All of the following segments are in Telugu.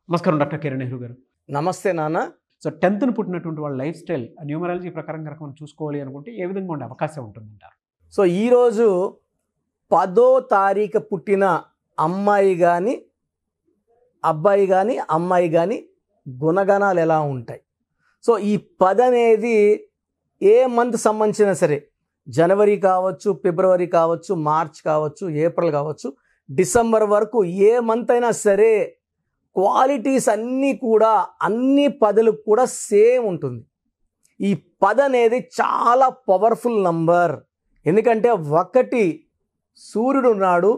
నమస్కారం డాక్టర్ కిరణ్ నెహ్రూ గారు. నమస్తే నాన్న. సో 10th పుట్టినటువంటి వాళ్ళ లైఫ్ స్టైల్ న్యూమరాలజీ ప్రకారం కనుక మనం చూసుకోవాలి అనుకుంటే ఏ విధంగా ఉండే అవకాశం ఉంటుందంటారు? సో ఈరోజు 10వ తారీఖు పుట్టిన అమ్మాయి కానీ అబ్బాయి కానీ అమ్మాయి కానీ గుణగణాలు ఎలా ఉంటాయి? సో ఈ 10 అనేది ఏ మంత్ సంబంధించినా సరే, జనవరి కావచ్చు, ఫిబ్రవరి కావచ్చు, మార్చ్ కావచ్చు, ఏప్రిల్ కావచ్చు, డిసెంబర్ వరకు ఏ మంత్ అయినా సరే క్వాలిటీస్ అన్నీ కూడా అన్ని 10లకు కూడా సేమ్ ఉంటుంది. ఈ 10 అనేది చాలా పవర్ఫుల్ నంబర్. ఎందుకంటే ఒకటి సూర్యుడు ఉన్నాడు,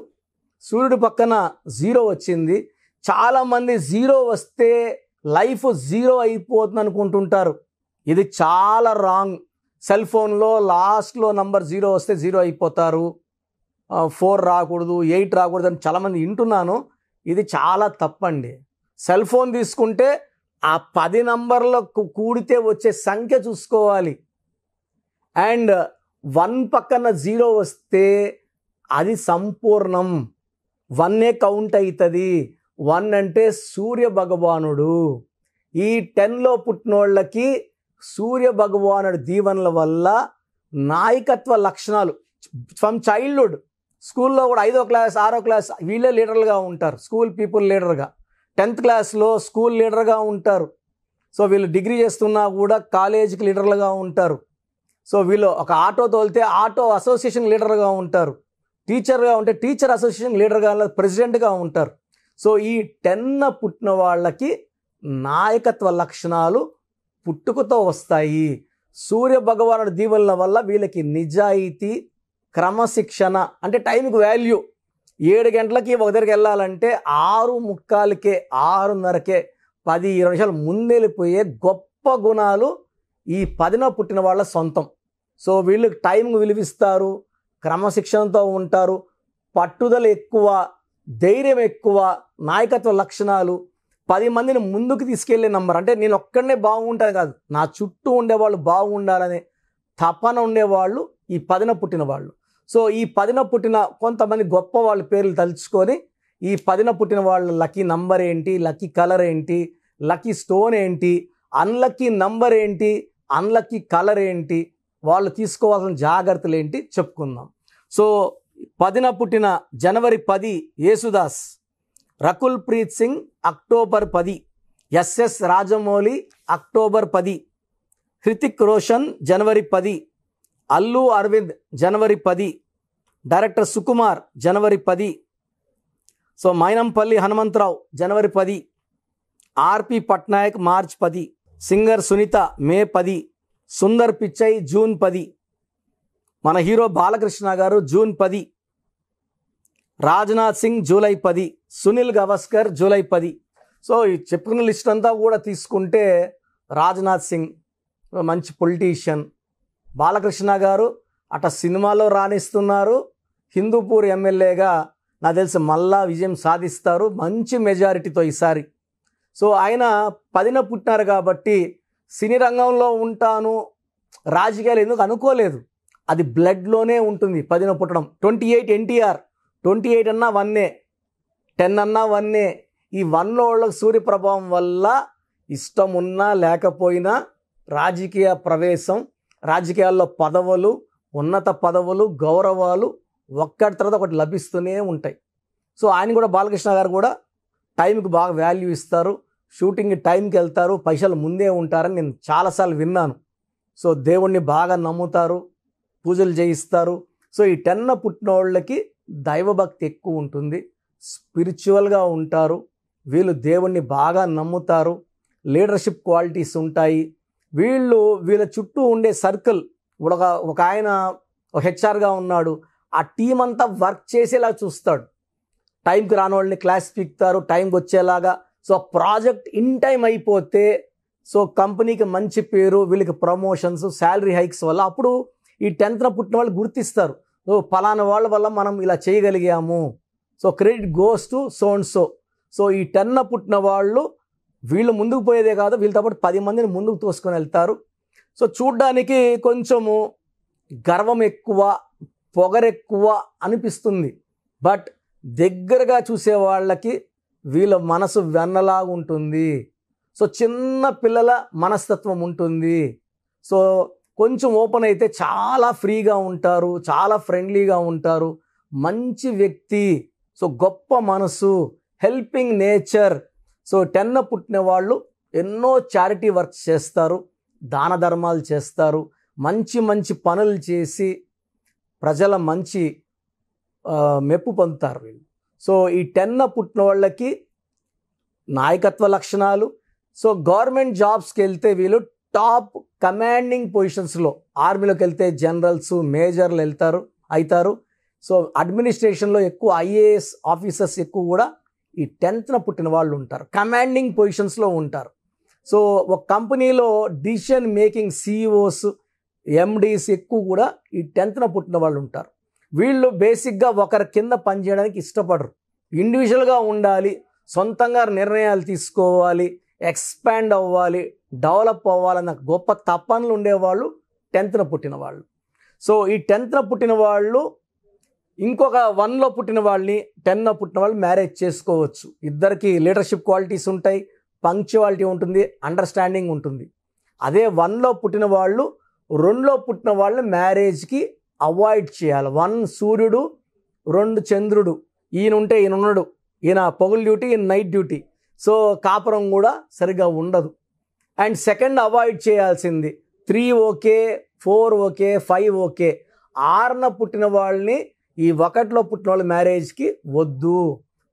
సూర్యుడు పక్కన 0 వచ్చింది. చాలామంది 0 వస్తే లైఫ్ 0 అయిపోతుంది అనుకుంటుంటారు. ఇది చాలా రాంగ్. సెల్ ఫోన్లో లాస్ట్లో నంబర్ 0 వస్తే 0 అయిపోతారు, 4 రాకూడదు, 8 రాకూడదు అని చాలామంది వింటున్నాను. ఇది చాలా తప్పండి. సెల్ ఫోన్ తీసుకుంటే ఆ 10 నంబర్లకు కూడితే వచ్చే సంఖ్య చూసుకోవాలి. అండ్ 1 పక్కన 0 వస్తే అది సంపూర్ణం, 1 కౌంట్ అవుతుంది. 1 అంటే సూర్య భగవానుడు. ఈ 10లో పుట్టినోళ్ళకి సూర్య భగవానుడి దీవెనల వల్ల నాయకత్వ లక్షణాలు ఫ్రమ్ చైల్డ్హుడ్, స్కూల్లో కూడా 5వ క్లాస్ 6వ క్లాస్ వీళ్ళే లీడర్లుగా ఉంటారు. స్కూల్ పీపుల్ లీడర్గా, 10th క్లాస్లో స్కూల్ లీడర్గా ఉంటారు. సో వీళ్ళు డిగ్రీ చేస్తున్నా కూడా కాలేజీకి లీడర్లుగా ఉంటారు. సో వీళ్ళు ఒక ఆటో తోలితే ఆటో అసోసియేషన్ లీడర్గా ఉంటారు. టీచర్గా ఉంటే టీచర్ అసోసియేషన్ లీడర్గా, ప్రెసిడెంట్గా ఉంటారు. సో ఈ 10 పుట్టిన వాళ్ళకి నాయకత్వ లక్షణాలు పుట్టుకతో వస్తాయి. సూర్య భగవానుడి దీవెనల వల్ల వీళ్ళకి నిజాయితీ, క్రమశిక్షణ, అంటే టైంకి వాల్యూ. 7 గంటలకి ఒక దగ్గరికి వెళ్ళాలంటే 6:45కే 6:30కే 10-20 నిమిషాలు ముందెళ్ళిపోయే గొప్ప గుణాలు ఈ 10న పుట్టిన వాళ్ళ సొంతం. సో వీళ్ళు టైంకు విలువిస్తారు, క్రమశిక్షణతో ఉంటారు, పట్టుదల ఎక్కువ, ధైర్యం ఎక్కువ, నాయకత్వ లక్షణాలు, 10 మందిని ముందుకు తీసుకెళ్లే నంబర్. అంటే నేను ఒక్కడనే బాగుంటాను కాదు, నా చుట్టూ ఉండేవాళ్ళు బాగుండాలనే తపన ఉండేవాళ్ళు ఈ 10న పుట్టిన వాళ్ళు. సో ఈ 10న పుట్టిన కొంతమంది గొప్ప వాళ్ళ పేర్లు తలుచుకొని ఈ 10న పుట్టిన వాళ్ళ లక్కీ నంబర్ ఏంటి, లక్కీ కలర్ ఏంటి, లక్కీ స్టోన్ ఏంటి, అన్లక్కీ నంబర్ ఏంటి, అన్లక్కీ కలర్ ఏంటి, వాళ్ళు తీసుకోవాల్సిన జాగ్రత్తలు ఏంటి చెప్పుకుందాం. సో 10న పుట్టిన జనవరి 10 Yesudas, Rakul Preet Singh October 10, SS Rajamouli October 10, Hrithik Roshan జనవరి 10, అల్లు అరవింద్ జనవరి 10, డైరెక్టర్ సుకుమార్ జనవరి 10, సో మైనంపల్లి హనుమంతరావు జనవరి 10, RP Patnaik March 10, singer Sunitha May 10, Sundar Pichai June 10, మన హీరో బాలకృష్ణ గారు June 10, Rajnath Singh July 10, Sunil Gavaskar July 10. So ఈ చెప్పుకున్న లిస్ట్ అంతా కూడా తీసుకుంటే రాజ్నాథ్ సింగ్ మంచి పొలిటీషియన్, బాలకృష్ణ గారు అట సినిమాలో రాణిస్తున్నారు, హిందూపూర్ ఎమ్మెల్యేగా నాకు తెలిసి మళ్ళా విజయం సాధిస్తారు మంచి మెజారిటీతో ఈసారి. సో ఆయన 10న పుట్టినారు కాబట్టి సినీ రంగంలో ఉంటాను, రాజకీయాలు ఎందుకు అనుకోలేదు. అది బ్లడ్లోనే ఉంటుంది 10న పుట్టడం. 28 ఎన్టీఆర్, 28 అన్నా 1, 10 అన్నా 1. ఈ 1లో వాళ్ళకి సూర్య ప్రభావం వల్ల ఇష్టం ఉన్నా లేకపోయినా రాజకీయ ప్రవేశం, రాజకీయాల్లో పదవులు, ఉన్నత పదవులు, గౌరవాలు ఒక్కటి తర్వాత ఒకటి లభిస్తూనే ఉంటాయి. సో ఆయన కూడా, బాలకృష్ణ గారు కూడా టైంకి బాగా వాల్యూ ఇస్తారు, షూటింగ్ టైంకి వెళ్తారు, పైసలు ముందే ఉంటారని నేను చాలాసార్లు విన్నాను. సో దేవుణ్ణి బాగా నమ్ముతారు, పూజలు చేయిస్తారు. సో ఈ 10న పుట్టిన వాళ్ళకి దైవభక్తి ఎక్కువ ఉంటుంది, స్పిరిచువల్గా ఉంటారు, వీళ్ళు దేవుణ్ణి బాగా నమ్ముతారు, లీడర్షిప్ క్వాలిటీస్ ఉంటాయి. వీళ్ళ చుట్టూ ఉండే సర్కిల్, ఒక ఆయన హెచ్ఆర్గా ఉన్నాడు, ఆ టీం అంతా వర్క్ చేసేలా చూస్తాడు. టైంకి రాని వాళ్ళని క్లాస్ పీకుతారు, టైంకి వచ్చేలాగా. సో ప్రాజెక్ట్ ఇన్ టైం అయిపోతే సో కంపెనీకి మంచి పేరు, వీళ్ళకి ప్రమోషన్స్, శాలరీ హైక్స్ వల్ల అప్పుడు ఈ 10న పుట్టిన వాళ్ళు గుర్తిస్తారు. సో ఫలానా వాళ్ళ వల్ల మనం ఇలా చేయగలిగాము, so credit goes to so and so. So ఈ 10న పుట్టిన వాళ్ళు వీళ్ళు ముందుకు పోయేదే కాదు, వీళ్ళతో పాటు 10 మందిని ముందుకు తోసుకొని వెళ్తారు. సో చూడ్డానికి కొంచెము గర్వం ఎక్కువ, పొగరెక్కువ అనిపిస్తుంది. బట్ దగ్గరగా చూసే వాళ్ళకి వీళ్ళ మనసు వెన్నలాగా ఉంటుంది. సో చిన్న పిల్లల మనస్తత్వం ఉంటుంది. సో కొంచెం ఓపెన్ అయితే చాలా ఫ్రీగా ఉంటారు, చాలా ఫ్రెండ్లీగా ఉంటారు, మంచి వ్యక్తి, సో గొప్ప మనసు, హెల్పింగ్ నేచర్. సో 10 పుట్టిన వాళ్ళు ఎన్నో చారిటీ వర్క్స్ చేస్తారు, దాన ధర్మాలు చేస్తారు, మంచి మంచి పనులు చేసి ప్రజల మంచి మెప్పు పొందుతారు వీళ్ళు. సో ఈ 10 పుట్టిన వాళ్ళకి నాయకత్వ లక్షణాలు. సో గవర్నమెంట్ జాబ్స్కి వెళ్తే వీళ్ళు టాప్ కమాండింగ్ పొజిషన్స్లో, ఆర్మీలోకి వెళ్తే జనరల్స్, మేజర్లు అవుతారు. సో అడ్మినిస్ట్రేషన్లో ఎక్కువ ఐఏఎస్ ఆఫీసర్స్ ఎక్కువ కూడా ఈ 10th పుట్టిన వాళ్ళు ఉంటారు, కమాండింగ్ పొజిషన్స్లో ఉంటారు. సో ఒక కంపెనీలో డిసిషన్ మేకింగ్ సిఇఓస్, ఎండీస్ ఎక్కువ కూడా ఈ 10th పుట్టిన వాళ్ళు ఉంటారు. వీళ్ళు బేసిక్గా ఒకరి కింద పనిచేయడానికి ఇష్టపడరు, ఇండివిజువల్గా ఉండాలి, సొంతంగా నిర్ణయాలు తీసుకోవాలి, ఎక్స్పాండ్ అవ్వాలి, డెవలప్ అవ్వాలన్న గొప్ప తపనలు ఉండేవాళ్ళు 10th పుట్టిన వాళ్ళు. సో ఈ 10th పుట్టిన వాళ్ళు ఇంకొక 1లో పుట్టిన వాళ్ళని 10 పుట్టిన వాళ్ళు మ్యారేజ్ చేసుకోవచ్చు. ఇద్దరికి లీడర్షిప్ క్వాలిటీస్ ఉంటాయి, పంక్చువాలిటీ ఉంటుంది, అండర్స్టాండింగ్ ఉంటుంది. అదే 1లో పుట్టిన వాళ్ళు 2లో పుట్టిన వాళ్ళని మ్యారేజ్కి అవాయిడ్ చేయాలి. 1 సూర్యుడు, 2 చంద్రుడు, ఈయన ఉంటే ఈయన ఉన్నాడు, ఈయన పొగలు డ్యూటీ, ఈయన నైట్ డ్యూటీ. సో కాపురం కూడా సరిగా ఉండదు. అండ్ సెకండ్ అవాయిడ్ చేయాల్సింది 3 ఓకే, 4 ఓకే, 5 ఓకే. 6న పుట్టిన వాళ్ళని ఈ 1లో పుట్టిన వాళ్ళ మ్యారేజ్కి వద్దు.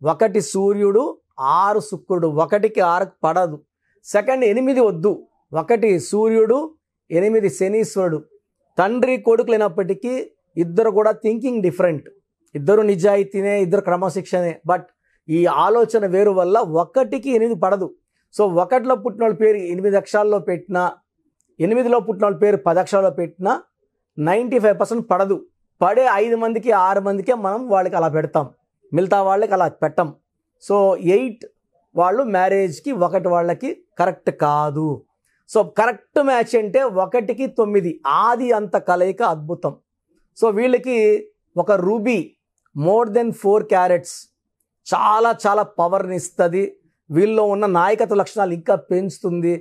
1 సూర్యుడు, 6 శుక్రుడు, 1కి 6కి పడదు. సెకండ్ 8 వద్దు. 1 సూర్యుడు, 8 శనీశ్వరుడు. తండ్రి కొడుకులైనప్పటికీ ఇద్దరు కూడా థింకింగ్ డిఫరెంట్, ఇద్దరు నిజాయితీనే, ఇద్దరు క్రమశిక్షణే, బట్ ఈ ఆలోచన వేరు వల్ల 1కి 8 పడదు. సో 1లో పుట్టిన వాళ్ళ పేరు 8 అక్షరాల్లో పెట్టినా, 8లో పుట్టిన వాళ్ళ పేరు 10 అక్షరాల్లో పెట్టినా 95% పడదు. పడే 5 మందికి 6 మందికే మనం వాళ్ళకి అలా పెడతాం, మిగతా వాళ్ళకి అలా పెట్టం. సో 8 వాళ్ళు మ్యారేజ్కి 1 వాళ్ళకి కరెక్ట్ కాదు. సో కరెక్ట్ మ్యాచ్ అంటే 1కి 9, ఆది అంత కలయిక అద్భుతం. సో వీళ్ళకి ఒక రూబీ మోర్ దెన్ 4 క్యారెట్స్ చాలా చాలా పవర్ని ఇస్తుంది. వీళ్ళలో ఉన్న నాయకత్వ లక్షణాలు ఇంకా పెంచుతుంది.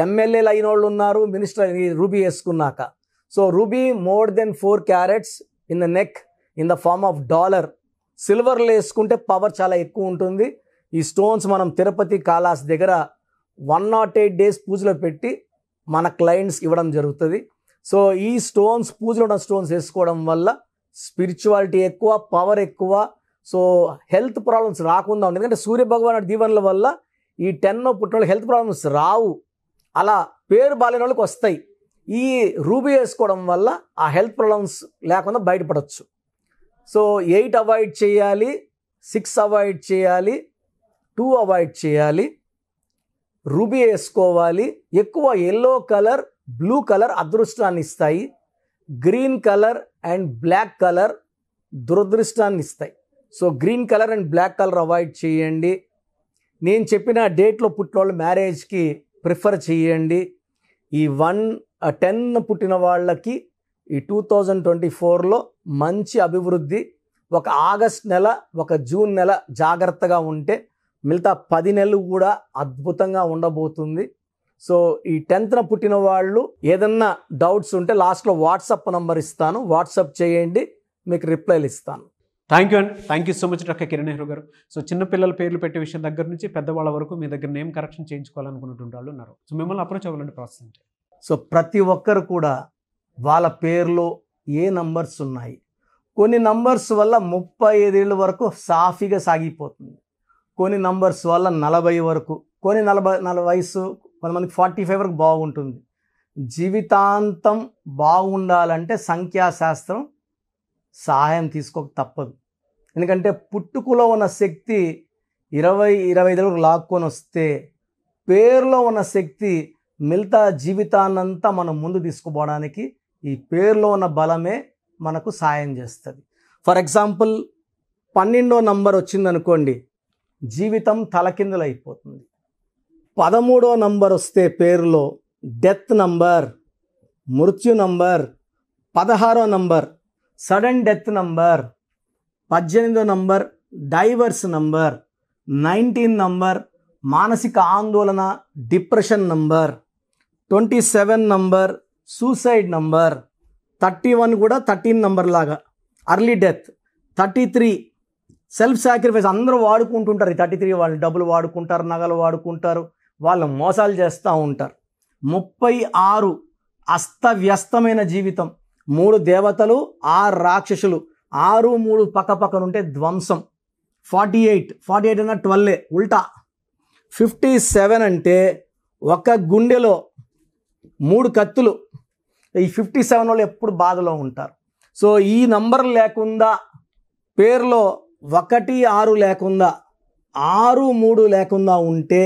ఎమ్మెల్యేలు అయిన వాళ్ళు ఉన్నారు మినిస్టర్ రూబీ వేసుకున్నాక. So ruby more then 4 carats in the neck in the form of dollar. సిల్వర్లో వేసుకుంటే పవర్ చాలా ఎక్కువ ఉంటుంది. ఈ స్టోన్స్ మనం తిరుపతి కాళాస్ దగ్గర 108 డేస్ పూజలో పెట్టి మన క్లయింట్స్కి ఇవ్వడం జరుగుతుంది. సో ఈ స్టోన్స్, పూజలో ఉన్న స్టోన్స్ వేసుకోవడం వల్ల స్పిరిచువాలిటీ ఎక్కువ, పవర్ ఎక్కువ. సో హెల్త్ ప్రాబ్లమ్స్ రాకుండా ఉంటుంది. ఎందుకంటే సూర్య భగవానుడి దీవెనల వల్ల ఈ 10 పుట్టిన వాళ్ళకి హెల్త్ ప్రాబ్లమ్స్ రావు. అలా పేరు బాలేని వాళ్ళకి వస్తాయి. ఈ రూబీ వేసుకోవడం వల్ల ఆ హెల్త్ ప్రాబ్లమ్స్ లేకుండా బయటపడవచ్చు. సో 8 అవాయిడ్ చేయాలి, 6 అవాయిడ్ చేయాలి, 2 అవాయిడ్ చేయాలి, రూబీ వేసుకోవాలి. ఎక్కువ ఎల్లో కలర్, బ్లూ కలర్ అదృష్టాన్ని ఇస్తాయి. Green colour and black colour దురదృష్టాన్ని ఇస్తాయి. So green colour and black colour avoid చేయండి. నేను చెప్పిన డేట్లో పుట్టిన వాళ్ళు మ్యారేజ్కి ప్రిఫర్ చేయండి. ఈ 10 పుట్టిన వాళ్ళకి ఈ 2024లో మంచి అభివృద్ధి. ఒక ఆగస్ట్ నెల, ఒక జూన్ నెల జాగ్రత్తగా ఉంటే మిగతా 10 నెలలు కూడా అద్భుతంగా ఉండబోతుంది. సో ఈ 10th పుట్టిన వాళ్ళు ఏదన్నా డౌట్స్ ఉంటే లాస్ట్లో వాట్సాప్ నంబర్ ఇస్తాను, వాట్సాప్ చేయండి, మీకు రిప్లైలు ఇస్తాను. థ్యాంక్ యూ అండి. Thank you so much doctor Kiran Nehru garu. So చిన్నపిల్లల పేర్లు పెట్టే విషయం దగ్గర నుంచి పెద్దవాళ్ళ వరకు మీ దగ్గర నేమ్ కరెక్షన్ చేయించుకోవాలనుకున్నటువంటి వాళ్ళు ఉన్నారు. సో మిమ్మల్ని అప్రోచ్ అవ్వాలంటే ప్రాసెస్ అంటే? సో ప్రతి ఒక్కరు కూడా వాళ్ళ పేరులో ఏ నంబర్స్ ఉన్నాయి, కొన్ని నంబర్స్ వల్ల 35 ఏళ్ళ వరకు సాఫీగా సాగిపోతుంది, కొన్ని నంబర్స్ వల్ల 40 వరకు, కొన్ని 40 వయసు, కొంతమందికి 45 వరకు బాగుంటుంది. జీవితాంతం బాగుండాలంటే సంఖ్యాశాస్త్రం సహాయం తీసుకోక తప్పదు. ఎందుకంటే పుట్టుకలో ఉన్న శక్తి 20-25 వరకు లాక్కొని వస్తే పేరులో ఉన్న శక్తి మిగతా జీవితాన్నంతా మనం ముందు తీసుకుపోవడానికి ఈ పేరులో ఉన్న బలమే మనకు సాయం చేస్తుంది. ఫర్ ఎగ్జాంపుల్ 12వ నంబర్ వచ్చిందనుకోండి, జీవితం తలకిందులు అయిపోతుంది. 13వ నంబర్ వస్తే పేరులో డెత్ నంబర్, మృత్యు నంబర్. 16వ నంబర్ సడన్ డెత్ నంబర్. 18వ నంబర్ డైవర్స్ నంబర్. 19 నంబర్ మానసిక ఆందోళన depression number, 27 number suicide number, 31 కూడా 13 నంబర్ లాగా అర్లీ డెత్, 33 సెల్ఫ్ సాక్రిఫైస్. అందరూ వాడుకుంటుంటారు ఈ 33 వాళ్ళు, డబ్బులు వాడుకుంటారు, నగలు వాడుకుంటారు, వాళ్ళు మోసాలు చేస్తూ ఉంటారు. 36 అస్తవ్యస్తమైన జీవితం, 3 దేవతలు 6 రాక్షసులు, 6 3 పక్కపక్కనుంటే ధ్వంసం. 48 అన్న 12 ఉల్టా. 57 అంటే ఒక గుండెలో 3 కత్తులు. ఈ 57 వాళ్ళు ఎప్పుడు బాధలో ఉంటారు. సో ఈ నంబర్ లేకుండా, పేరులో 1 6 లేకుండా, 6 3 లేకుండా ఉంటే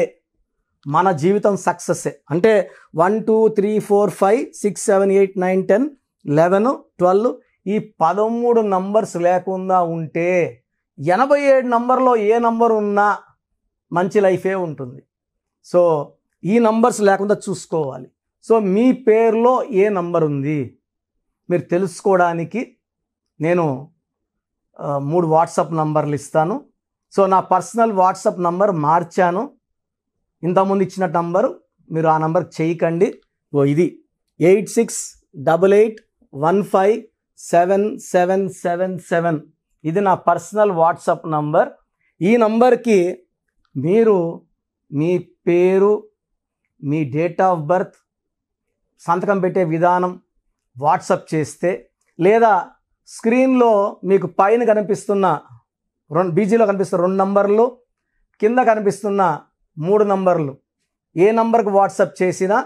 మన జీవితం సక్సెస్సే. అంటే 1 2 3 4 5 6 7 8 9 10 11 12 ఈ 13 నంబర్స్ లేకుండా ఉంటే 87 నంబర్లో ఏ నంబర్ ఉన్నా మంచి లైఫే ఉంటుంది. సో ఈ నంబర్స్ లేకుండా చూసుకోవాలి. సో మీ పేరులో ఏ నంబర్ ఉంది మీరు తెలుసుకోవడానికి నేను 3 వాట్సాప్ నంబర్లు ఇస్తాను. సో నా పర్సనల్ వాట్సాప్ నంబర్ మార్చాను. ఇంతకుముందు ఇచ్చిన నంబరు మీరు ఆ నంబర్కి చేయకండి. ఇది 8688157777. ఇది నా పర్సనల్ వాట్సాప్ నంబర్. ఈ నంబర్కి మీరు మీ పేరు, మీ డేట్ ఆఫ్ బర్త్, సంతకం పెట్టే విధానం వాట్సాప్ చేస్తే, లేదా స్క్రీన్లో మీకు పైన కనిపిస్తున్న బీజీలో కనిపిస్తున్న 2 నంబర్లు, కింద కనిపిస్తున్న 3 నంబర్లు, ఏ నంబర్కి వాట్సాప్ చేసినా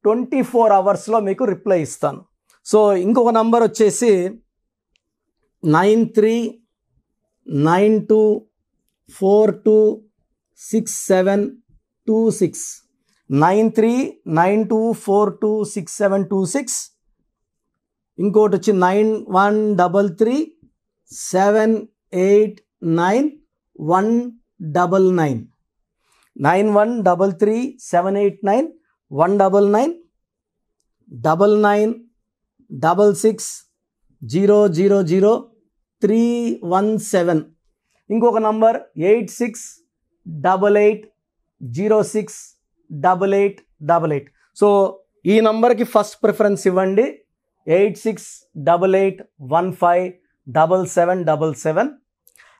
24 అవర్స్లో మీకు రిప్లై ఇస్తాను. సో ఇంకొక నంబర్ వచ్చేసి 9392426726, 9392426726. ఇంకోటి వచ్చి 9133789199, 9133789199, 9966000317. ఇంకొక నంబర్ 8688068888. సో ఈ నంబర్కి ఫస్ట్ ప్రిఫరెన్స్ ఇవ్వండి, 8688157777.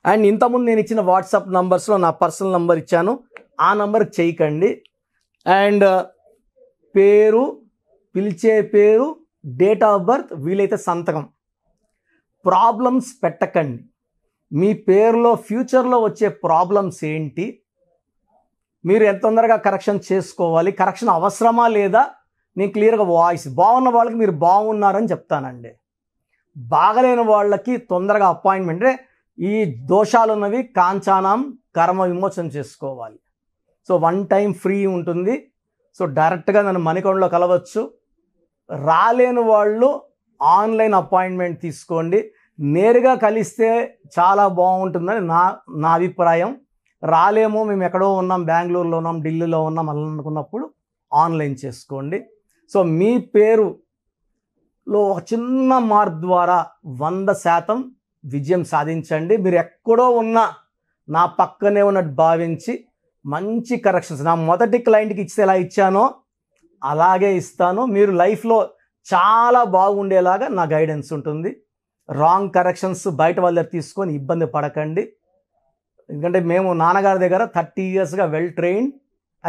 అండ్ ఇంతకుముందు నేను ఇచ్చిన వాట్సాప్ నంబర్స్లో నా పర్సనల్ నంబర్ ఇచ్చాను, ఆ నంబర్కి చేయకండి. అండ్ పేరు, పిలిచే పేరు, డేట్ ఆఫ్ బర్త్, వీలైతే సంతకం. ప్రాబ్లమ్స్ పెట్టకండి. మీ పేరులో ఫ్యూచర్లో వచ్చే ప్రాబ్లమ్స్ ఏంటి, మీరు ఎంత తొందరగా కరెక్షన్ చేసుకోవాలి, కరెక్షన్ అవసరమా లేదా, నేను క్లియర్గా వాయిస్ బాగున్న వాళ్ళకి మీరు బాగున్నారని చెప్తానండి. బాగలేని వాళ్ళకి తొందరగా అపాయింట్మెంట్, అంటే ఈ దోషాలు ఉన్నవి కాంచానం కర్మ విమోచన చేసుకోవాలి. సో 1 టైం ఫ్రీ ఉంటుంది. సో డైరెక్ట్గా నన్ను మణికొండలో కలవచ్చు. రాలేని వాళ్ళు ఆన్లైన్ అపాయింట్మెంట్ తీసుకోండి. నేరుగా కలిస్తే చాలా బాగుంటుందని నా అభిప్రాయం. రాలేమో, మేము ఎక్కడో ఉన్నాం, బెంగళూరులో ఉన్నాం, ఢిల్లీలో ఉన్నాం అలా అనుకున్నప్పుడు ఆన్లైన్ చేసుకోండి. సో మీ పేరులో ఒక చిన్న మార్పు ద్వారా 100% విజయం సాధించండి. మీరు ఎక్కడో ఉన్నా నా పక్కనే ఉన్నట్టు భావించి మంచి కరెక్షన్స్ నా మొదటి క్లయింట్కి ఇస్తే ఎలా ఇచ్చానో అలాగే ఇస్తాను. మీరు లైఫ్లో చాలా బాగుండేలాగా నా గైడెన్స్ ఉంటుంది. రాంగ్ కరెక్షన్స్ బయట వాళ్ళ దగ్గర తీసుకొని ఇబ్బంది పడకండి. ఎందుకంటే మేము నాన్నగారి దగ్గర 30 yearsగా well trained.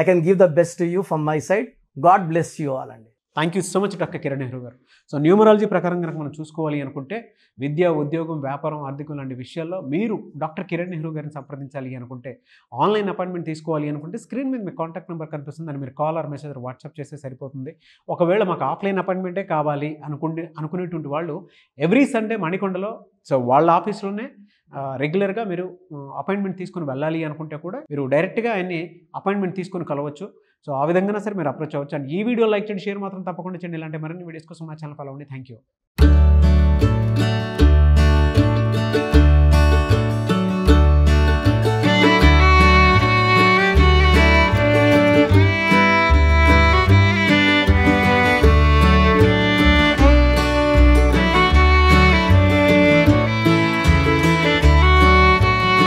I can give the best to you from my side. God bless you all అండి. Thank you so much doctor Kiran Nehru garu. So numerology ప్రకారం కనుక మనం చూసుకోవాలి అనుకుంటే విద్య, ఉద్యోగం, వ్యాపారం, ఆర్థికం లాంటి విషయాల్లో మీరు డాక్టర్ కిరణ్ నెహ్రూ గారిని సంప్రదించాలి అనుకుంటే, ఆన్లైన్ అపాయింట్మెంట్ తీసుకోవాలి అనుకుంటే స్క్రీన్ మీద మీ కాంటాక్ట్ నెంబర్ కనిపిస్తుంది, అని మీరు కాల్ ఆర్ మెసేజ్ వాట్సాప్ చేస్తే సరిపోతుంది. ఒకవేళ మాకు ఆఫ్లైన్ అపాయింట్మెంటే కావాలి అనుకునేటువంటి వాళ్ళు ఎవ్రీ సండే మణికొండలో, సో వాళ్ళ ఆఫీస్లోనే రెగ్యులర్గా మీరు అపాయింట్మెంట్ తీసుకొని వెళ్ళాలి అనుకుంటే కూడా మీరు డైరెక్ట్గా ఆయన్ని అపాయింట్మెంట్ తీసుకొని కలవచ్చు. సో ఆ విధంగా సరే మీరు అప్రోచ్ అవ్వచ్చు. అండ్ ఈ వీడియో లైక్ చేయండి, షేర్ మాత్రం తప్పకుండా చేయండి. ఇలాంటి మరిన్ని వీడియోస్ కోసం మా ఛానల్ ఫాలో అవ్వండి. Thank you.